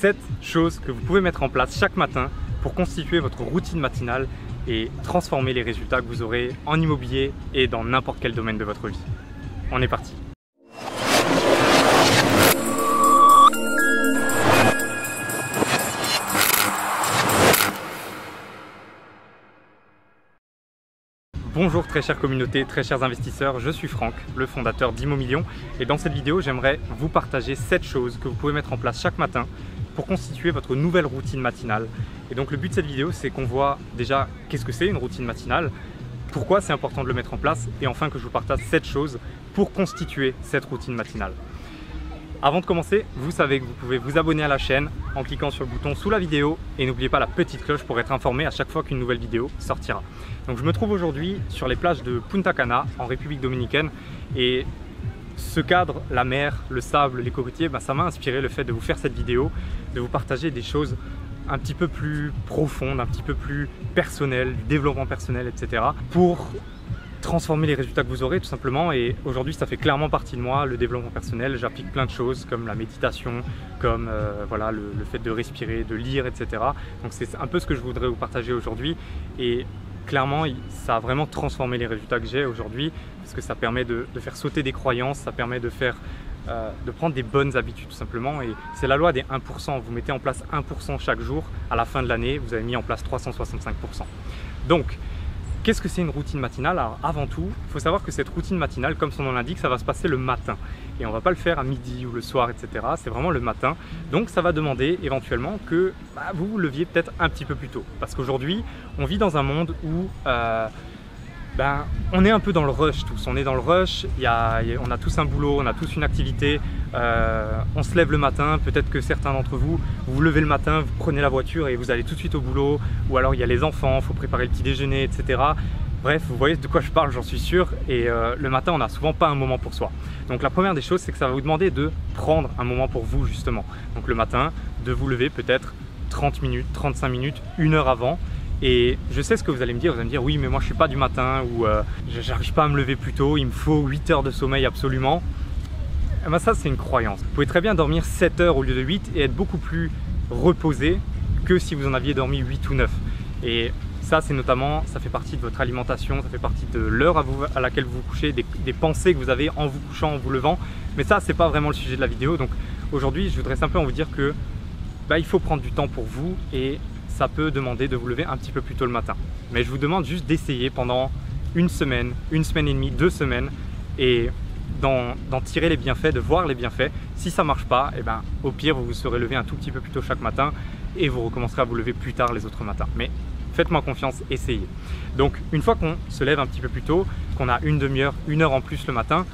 7 choses que vous pouvez mettre en place chaque matin pour constituer votre routine matinale et transformer les résultats que vous aurez en immobilier et dans n'importe quel domaine de votre vie. On est parti! Bonjour très chère communauté, très chers investisseurs, je suis Franck, le fondateur d'Immo Millions et dans cette vidéo j'aimerais vous partager 7 choses que vous pouvez mettre en place chaque matin pour constituer votre nouvelle routine matinale. Et donc le but de cette vidéo c'est qu'on voit déjà qu'est-ce que c'est une routine matinale, pourquoi c'est important de le mettre en place et enfin que je vous partage 7 choses pour constituer cette routine matinale. Avant de commencer, vous savez que vous pouvez vous abonner à la chaîne en cliquant sur le bouton sous la vidéo et n'oubliez pas la petite cloche pour être informé à chaque fois qu'une nouvelle vidéo sortira. Donc je me trouve aujourd'hui sur les plages de Punta Cana en République Dominicaine et ce cadre, la mer, le sable, les cocotiers, ça m'a inspiré le fait de vous faire cette vidéo, de vous partager des choses un petit peu plus profondes, un petit peu plus personnelles, du développement personnel, etc. pour transformer les résultats que vous aurez tout simplement. Et aujourd'hui ça fait clairement partie de moi, le développement personnel. J'applique plein de choses comme la méditation, comme voilà, le fait de respirer, de lire, etc. Donc c'est un peu ce que je voudrais vous partager aujourd'hui et clairement ça a vraiment transformé les résultats que j'ai aujourd'hui parce que ça permet de faire sauter des croyances, ça permet de faire de prendre des bonnes habitudes tout simplement. Et c'est la loi des 1%, vous mettez en place 1% chaque jour, à la fin de l'année vous avez mis en place 365%. Donc qu'est-ce que c'est une routine matinale? Alors avant tout, il faut savoir que cette routine matinale, comme son nom l'indique, ça va se passer le matin. Et on ne va pas le faire à midi ou le soir, etc. C'est vraiment le matin. Donc ça va demander éventuellement que vous vous leviez peut-être un petit peu plus tôt. Parce qu'aujourd'hui, on vit dans un monde où on est un peu dans le rush tous. On est dans le rush, on a tous un boulot, on a tous une activité. On se lève le matin, peut-être que certains d'entre vous, vous vous levez le matin, vous prenez la voiture et vous allez tout de suite au boulot, ou alors il y a les enfants, il faut préparer le petit déjeuner, etc. Bref, vous voyez de quoi je parle, j'en suis sûr, et le matin on n'a souvent pas un moment pour soi. Donc la première des choses, c'est que ça va vous demander de prendre un moment pour vous justement. Donc le matin, de vous lever peut-être 30 minutes, 35 minutes, 1 heure avant. Et je sais ce que vous allez me dire oui mais moi je suis pas du matin ou j'arrive pas à me lever plus tôt, il me faut 8 heures de sommeil absolument. Ça c'est une croyance. Vous pouvez très bien dormir 7 heures au lieu de 8 et être beaucoup plus reposé que si vous en aviez dormi 8 ou 9. Et ça c'est notamment, ça fait partie de votre alimentation, ça fait partie de l'heure à laquelle vous vous couchez, des pensées que vous avez en vous couchant, en vous levant. Mais ça c'est pas vraiment le sujet de la vidéo. Donc aujourd'hui je voudrais simplement vous dire que il faut prendre du temps pour vous et ça peut demander de vous lever un petit peu plus tôt le matin. Mais je vous demande juste d'essayer pendant une semaine et demie, 2 semaines et d'en tirer les bienfaits, de voir les bienfaits. Si ça ne marche pas, au pire vous vous serez levé un tout petit peu plus tôt chaque matin et vous recommencerez à vous lever plus tard les autres matins. Mais faites-moi confiance, essayez. Donc une fois qu'on se lève un petit peu plus tôt, qu'on a une demi-heure, 1 heure en plus le matin,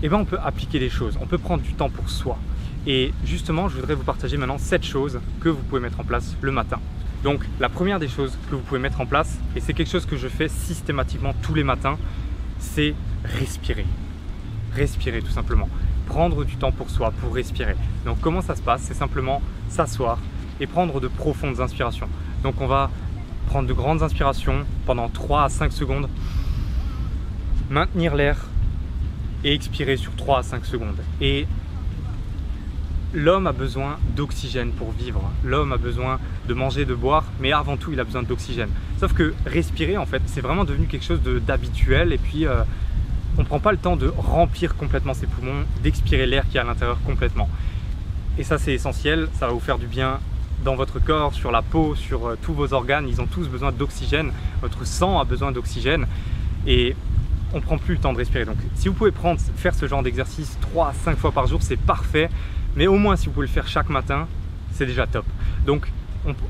on peut appliquer des choses, on peut prendre du temps pour soi. Et justement, je voudrais vous partager maintenant 7 choses que vous pouvez mettre en place le matin. Donc la première des choses que vous pouvez mettre en place, et c'est quelque chose que je fais systématiquement tous les matins, c'est respirer. Respirer tout simplement. Prendre du temps pour soi, pour respirer. Donc comment ça se passe? C'est simplement s'asseoir et prendre de profondes inspirations. Donc on va prendre de grandes inspirations pendant 3 à 5 secondes, maintenir l'air et expirer sur 3 à 5 secondes. Et l'homme a besoin d'oxygène pour vivre, l'homme a besoin de manger, de boire, mais avant tout il a besoin d'oxygène. Sauf que respirer en fait c'est vraiment devenu quelque chose d'habituel et puis on ne prend pas le temps de remplir complètement ses poumons, d'expirer l'air qui est à l'intérieur complètement. Et ça c'est essentiel, ça va vous faire du bien dans votre corps, sur la peau, sur tous vos organes, ils ont tous besoin d'oxygène, votre sang a besoin d'oxygène et on ne prend plus le temps de respirer. Donc si vous pouvez faire ce genre d'exercice 3 à 5 fois par jour, c'est parfait. Mais au moins si vous pouvez le faire chaque matin, c'est déjà top. Donc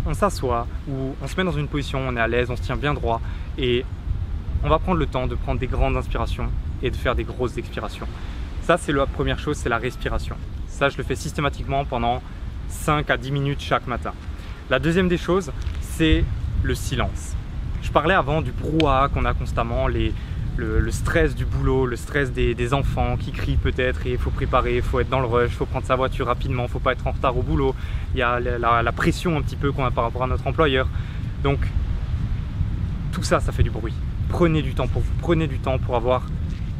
on s'assoit ou on se met dans une position, on est à l'aise, on se tient bien droit et on va prendre le temps de prendre des grandes inspirations et de faire des grosses expirations. Ça c'est la première chose, c'est la respiration. Ça je le fais systématiquement pendant 5 à 10 minutes chaque matin. La deuxième des choses, c'est le silence. Je parlais avant du brouhaha qu'on a constamment, le stress du boulot, le stress des enfants qui crient peut-être et il faut préparer, il faut être dans le rush, il faut prendre sa voiture rapidement, il ne faut pas être en retard au boulot. Il y a la pression un petit peu qu'on a par rapport à notre employeur. Donc tout ça, ça fait du bruit. Prenez du temps pour vous, prenez du temps pour avoir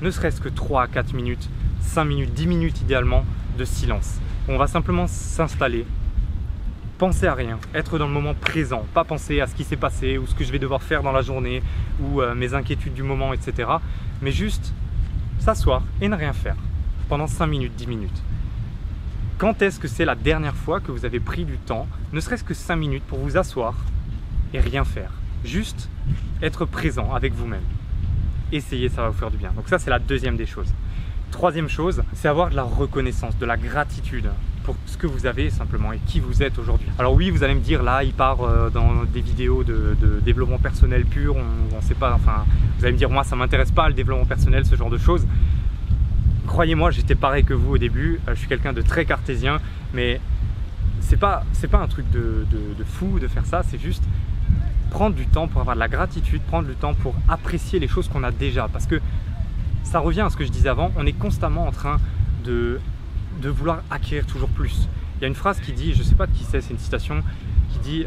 ne serait-ce que 3 à 4 minutes, 5 minutes, 10 minutes idéalement de silence. On va simplement s'installer penser à rien, être dans le moment présent, pas penser à ce qui s'est passé ou ce que je vais devoir faire dans la journée ou mes inquiétudes du moment, etc. Mais juste s'asseoir et ne rien faire pendant 5 minutes, 10 minutes. Quand est-ce que c'est la dernière fois que vous avez pris du temps, ne serait-ce que 5 minutes pour vous asseoir et rien faire? Juste être présent avec vous-même. Essayez, ça va vous faire du bien. Donc ça, c'est la deuxième des choses. Troisième chose, c'est avoir de la reconnaissance, de la gratitude pour ce que vous avez simplement et qui vous êtes aujourd'hui. Alors oui, vous allez me dire, là, il part dans des vidéos de développement personnel pur, on sait pas, enfin, vous allez me dire, moi, ça m'intéresse pas le développement personnel, ce genre de choses. Croyez-moi, j'étais pareil que vous au début, je suis quelqu'un de très cartésien, mais c'est pas un truc de fou de faire ça, c'est juste prendre du temps pour avoir de la gratitude, prendre du temps pour apprécier les choses qu'on a déjà. Parce que ça revient à ce que je disais avant, on est constamment en train de vouloir acquérir toujours plus. Il y a une phrase qui dit, je ne sais pas de qui c'est une citation, qui dit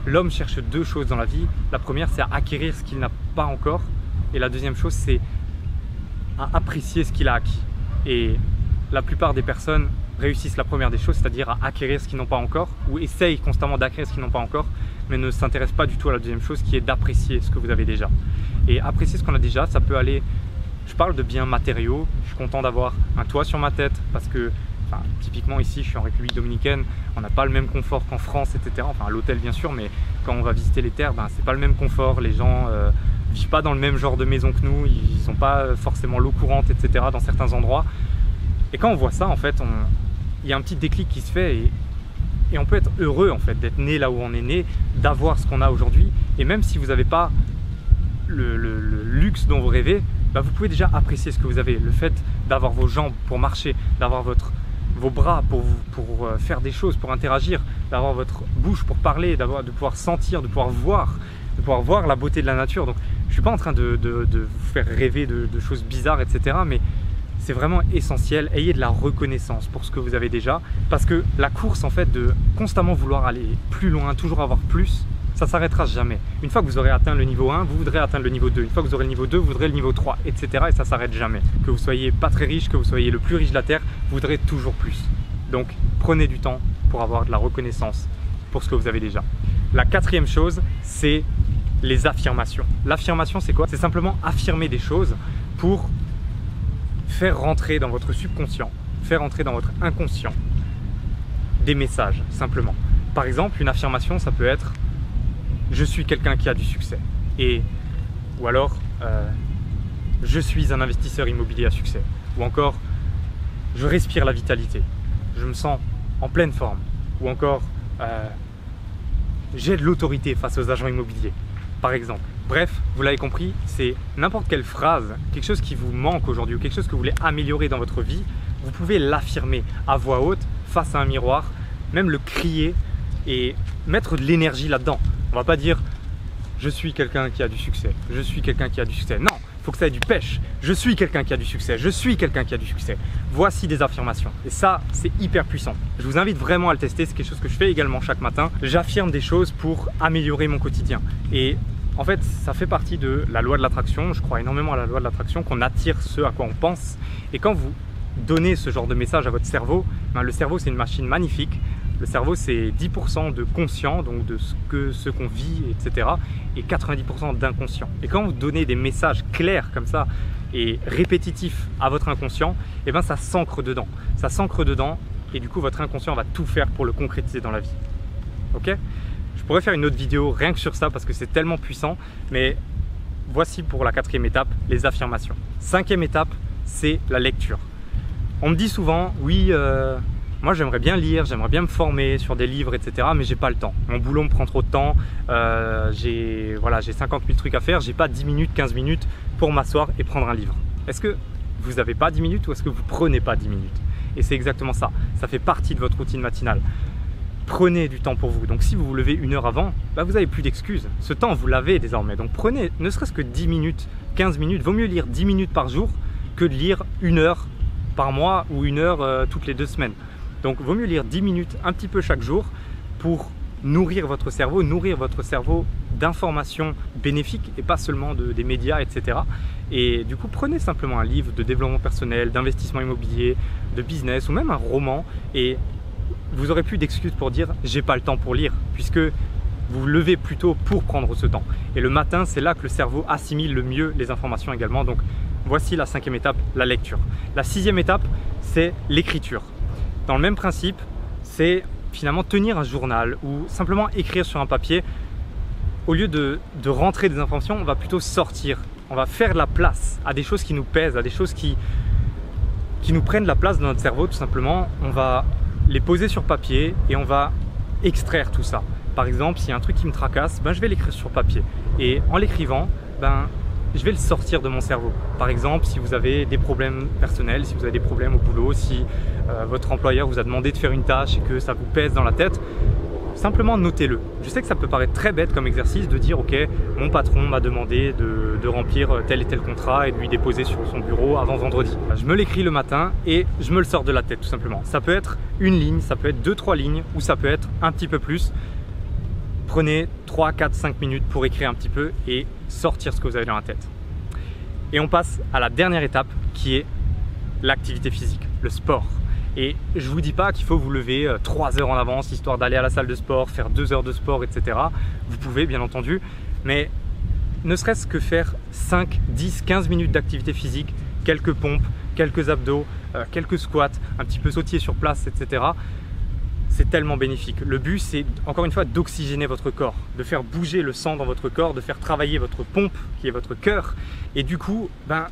l'homme cherche 2 choses dans la vie. La première, c'est à acquérir ce qu'il n'a pas encore. Et la deuxième chose, c'est à apprécier ce qu'il a acquis. Et la plupart des personnes réussissent la première des choses, c'est-à-dire à acquérir ce qu'ils n'ont pas encore, ou essayent constamment d'acquérir ce qu'ils n'ont pas encore, mais ne s'intéressent pas du tout à la deuxième chose qui est d'apprécier ce que vous avez déjà. Et apprécier ce qu'on a déjà, ça peut aller, je parle de biens matériaux, je suis content d'avoir un toit sur ma tête parce que, enfin, typiquement ici, je suis en République Dominicaine, on n'a pas le même confort qu'en France, etc. Enfin, à l'hôtel bien sûr, mais quand on va visiter les terres, ben, c'est pas le même confort, les gens vivent pas dans le même genre de maison que nous, ils n'ont pas forcément l'eau courante, etc. dans certains endroits. Et quand on voit ça, en fait, il y a un petit déclic qui se fait et on peut être heureux en fait d'être né là où on est né, d'avoir ce qu'on a aujourd'hui. Et même si vous n'avez pas le luxe dont vous rêvez, bah vous pouvez déjà apprécier ce que vous avez. Le fait d'avoir vos jambes pour marcher, d'avoir vos bras pour faire des choses, pour interagir, d'avoir votre bouche pour parler, de pouvoir sentir, de pouvoir voir la beauté de la nature. Donc je ne suis pas en train de vous faire rêver de choses bizarres, etc. Mais c'est vraiment essentiel, ayez de la reconnaissance pour ce que vous avez déjà, parce que la course en fait de constamment vouloir aller plus loin, toujours avoir plus, ça ne s'arrêtera jamais. Une fois que vous aurez atteint le niveau 1, vous voudrez atteindre le niveau 2, une fois que vous aurez le niveau 2, vous voudrez le niveau 3, etc. Et ça ne s'arrête jamais. Que vous soyez pas très riche, que vous soyez le plus riche de la Terre, vous voudrez toujours plus. Donc prenez du temps pour avoir de la reconnaissance pour ce que vous avez déjà. La quatrième chose, c'est les affirmations. L'affirmation, c'est quoi? C'est simplement affirmer des choses pour faire rentrer dans votre subconscient, faire rentrer dans votre inconscient des messages, simplement. Par exemple, une affirmation, ça peut être « je suis quelqu'un qui a du succès » ou alors « je suis un investisseur immobilier à succès » ou encore « je respire la vitalité, je me sens en pleine forme » ou encore « j'ai de l'autorité face aux agents immobiliers » par exemple. Bref, vous l'avez compris, c'est n'importe quelle phrase, quelque chose qui vous manque aujourd'hui ou quelque chose que vous voulez améliorer dans votre vie, vous pouvez l'affirmer à voix haute, face à un miroir, même le crier et mettre de l'énergie là-dedans. On ne va pas dire « je suis quelqu'un qui a du succès »,« je suis quelqu'un qui a du succès ». Non, il faut que ça ait du pêche. « Je suis quelqu'un qui a du succès »,« je suis quelqu'un qui a du succès ». Voici des affirmations. Et ça, c'est hyper puissant. Je vous invite vraiment à le tester, c'est quelque chose que je fais également chaque matin. J'affirme des choses pour améliorer mon quotidien. Et en fait, ça fait partie de la loi de l'attraction. Je crois énormément à la loi de l'attraction, qu'on attire ce à quoi on pense. Et quand vous donnez ce genre de message à votre cerveau, ben le cerveau, c'est une machine magnifique. Le cerveau, c'est 10% de conscient, donc de ce qu'on vit, etc. et 90% d'inconscient. Et quand vous donnez des messages clairs comme ça et répétitifs à votre inconscient, eh ben ça s'ancre dedans. Ça s'ancre dedans et du coup, votre inconscient va tout faire pour le concrétiser dans la vie. Ok ? Je pourrais faire une autre vidéo rien que sur ça parce que c'est tellement puissant, mais voici pour la 4e étape, les affirmations. 5e étape, c'est la lecture. On me dit souvent, oui, moi j'aimerais bien lire, j'aimerais bien me former sur des livres, etc. mais j'ai pas le temps. Mon boulot me prend trop de temps, j'ai 50 000 trucs à faire, j'ai pas 10 minutes, 15 minutes pour m'asseoir et prendre un livre. Est-ce que vous n'avez pas 10 minutes ou est-ce que vous prenez pas 10 minutes? Et c'est exactement ça, ça fait partie de votre routine matinale. Prenez du temps pour vous. Donc si vous vous levez 1 heure avant, bah vous n'avez plus d'excuses. Ce temps, vous l'avez désormais. Donc prenez ne serait-ce que 10 minutes, 15 minutes. Vaut mieux lire 10 minutes par jour que de lire 1 heure par mois ou 1 heure toutes les 2 semaines. Donc vaut mieux lire 10 minutes un petit peu chaque jour pour nourrir votre cerveau d'informations bénéfiques et pas seulement des médias, etc. Et du coup, prenez simplement un livre de développement personnel, d'investissement immobilier, de business ou même un roman et vous aurez plus d'excuses pour dire j'ai pas le temps pour lire, puisque vous vous levez plutôt pour prendre ce temps. Et le matin, c'est là que le cerveau assimile le mieux les informations également. Donc voici la 5e étape, la lecture. La 6e étape, c'est l'écriture. Dans le même principe, c'est finalement tenir un journal ou simplement écrire sur un papier. Au lieu de rentrer des informations, on va plutôt sortir. On va faire de la place à des choses qui nous pèsent, à des choses qui nous prennent la place dans notre cerveau tout simplement. On va les poser sur papier et on va extraire tout ça. Par exemple, s'il y a un truc qui me tracasse, je vais l'écrire sur papier. Et en l'écrivant, je vais le sortir de mon cerveau. Par exemple, si vous avez des problèmes personnels, si vous avez des problèmes au boulot, si votre employeur vous a demandé de faire une tâche et que ça vous pèse dans la tête, simplement notez-le. Je sais que ça peut paraître très bête comme exercice de dire ok, mon patron m'a demandé de remplir tel et tel contrat et de lui déposer sur son bureau avant vendredi. Je me l'écris le matin et je me le sors de la tête tout simplement. Ça peut être une ligne, ça peut être 2-3 lignes ou ça peut être un petit peu plus. Prenez 3, 4, 5 minutes pour écrire un petit peu et sortir ce que vous avez dans la tête. Et on passe à la dernière étape qui est l'activité physique, le sport. Et je ne vous dis pas qu'il faut vous lever 3 heures en avance histoire d'aller à la salle de sport, faire 2 heures de sport, etc. Vous pouvez bien entendu, mais ne serait-ce que faire 5, 10, 15 minutes d'activité physique, quelques pompes, quelques abdos, quelques squats, un petit peu sautiller sur place, etc. C'est tellement bénéfique. Le but, c'est encore une fois d'oxygéner votre corps, de faire bouger le sang dans votre corps, de faire travailler votre pompe qui est votre cœur et du coup,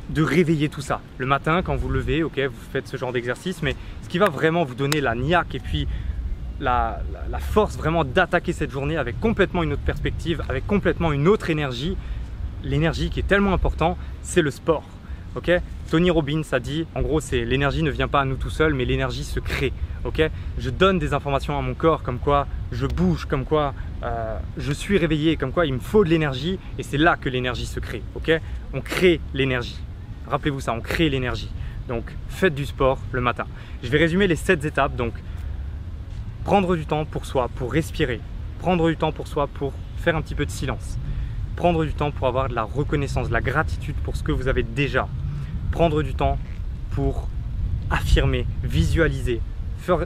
de réveiller tout ça. Le matin, quand vous levez, ok, vous faites ce genre d'exercice, mais ce qui va vraiment vous donner la niaque et puis la force vraiment d'attaquer cette journée avec complètement une autre perspective, avec complètement une autre énergie, l'énergie qui est tellement importante, c'est le sport. Okay, Tony Robbins a dit, en gros, c'est l'énergie ne vient pas à nous tout seul, mais l'énergie se crée. Okay, je donne des informations à mon corps, comme quoi je bouge, comme quoi je suis réveillé, comme quoi il me faut de l'énergie, et c'est là que l'énergie se crée. Okay, on crée l'énergie. Rappelez-vous ça, on crée l'énergie. Donc, faites du sport le matin. Je vais résumer les 7 étapes. Donc, prendre du temps pour soi, pour respirer. Prendre du temps pour soi, pour faire un petit peu de silence. Prendre du temps pour avoir de la reconnaissance, de la gratitude pour ce que vous avez déjà. Prendre du temps pour affirmer, visualiser,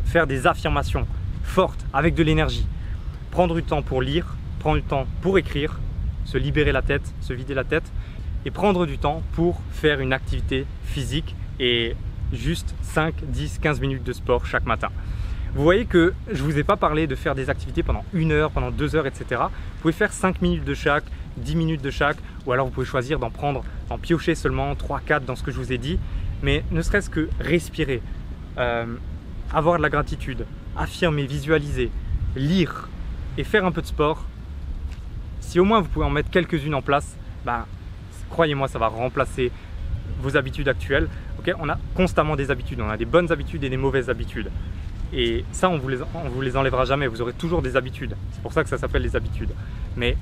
faire des affirmations fortes avec de l'énergie. Prendre du temps pour lire, prendre du temps pour écrire, se libérer la tête, se vider la tête et prendre du temps pour faire une activité physique et juste 5, 10, 15 minutes de sport chaque matin. Vous voyez que je ne vous ai pas parlé de faire des activités pendant 1 heure, pendant 2 heures, etc. Vous pouvez faire 5 minutes de chaque, 10 minutes de chaque, ou alors vous pouvez choisir d'en piocher seulement 3, 4 dans ce que je vous ai dit. Mais ne serait-ce que respirer, avoir de la gratitude, affirmer, visualiser, lire et faire un peu de sport. Si au moins vous pouvez en mettre quelques-unes en place, croyez-moi, ça va remplacer vos habitudes actuelles. Okay, on a constamment des habitudes, on a des bonnes habitudes et des mauvaises habitudes. Et ça, on vous les enlèvera jamais, vous aurez toujours des habitudes. C'est pour ça que ça s'appelle les habitudes. Mais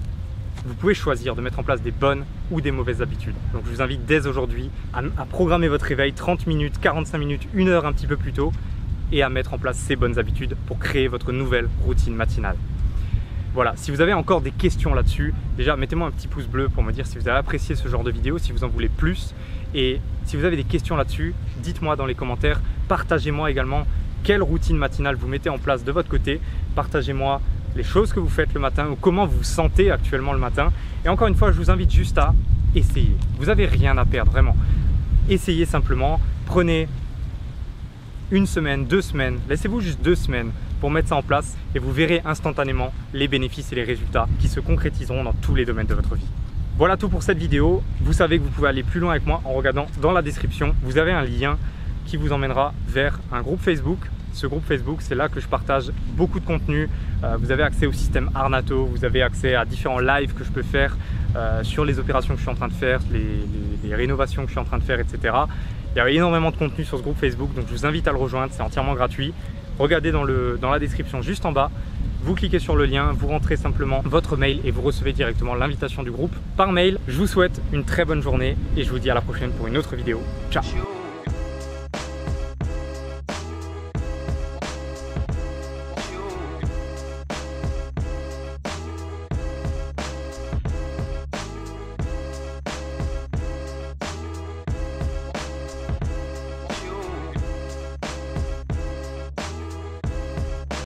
vous pouvez choisir de mettre en place des bonnes ou des mauvaises habitudes. Donc je vous invite dès aujourd'hui à programmer votre réveil 30 minutes, 45 minutes, 1 heure un petit peu plus tôt et à mettre en place ces bonnes habitudes pour créer votre nouvelle routine matinale. Voilà, si vous avez encore des questions là-dessus, déjà mettez-moi un petit pouce bleu pour me dire si vous avez apprécié ce genre de vidéo, si vous en voulez plus. Et si vous avez des questions là-dessus, dites-moi dans les commentaires, partagez-moi également quelle routine matinale vous mettez en place de votre côté. Partagez-moi les choses que vous faites le matin ou comment vous vous sentez actuellement le matin. Et encore une fois, je vous invite juste à essayer. Vous n'avez rien à perdre, vraiment. Essayez simplement, prenez 1 semaine, 2 semaines, laissez-vous juste 2 semaines pour mettre ça en place et vous verrez instantanément les bénéfices et les résultats qui se concrétiseront dans tous les domaines de votre vie. Voilà tout pour cette vidéo. Vous savez que vous pouvez aller plus loin avec moi en regardant dans la description. Vous avez un lien qui vous emmènera vers un groupe Facebook. Ce groupe Facebook, c'est là que je partage beaucoup de contenu. Vous avez accès au système Arnato, vous avez accès à différents lives que je peux faire sur les opérations que je suis en train de faire, les rénovations que je suis en train de faire, etc. Il y a énormément de contenu sur ce groupe Facebook, donc je vous invite à le rejoindre, c'est entièrement gratuit. Regardez dans la description juste en bas, vous cliquez sur le lien, vous rentrez simplement votre mail et vous recevez directement l'invitation du groupe par mail. Je vous souhaite une très bonne journée et je vous dis à la prochaine pour une autre vidéo. Ciao!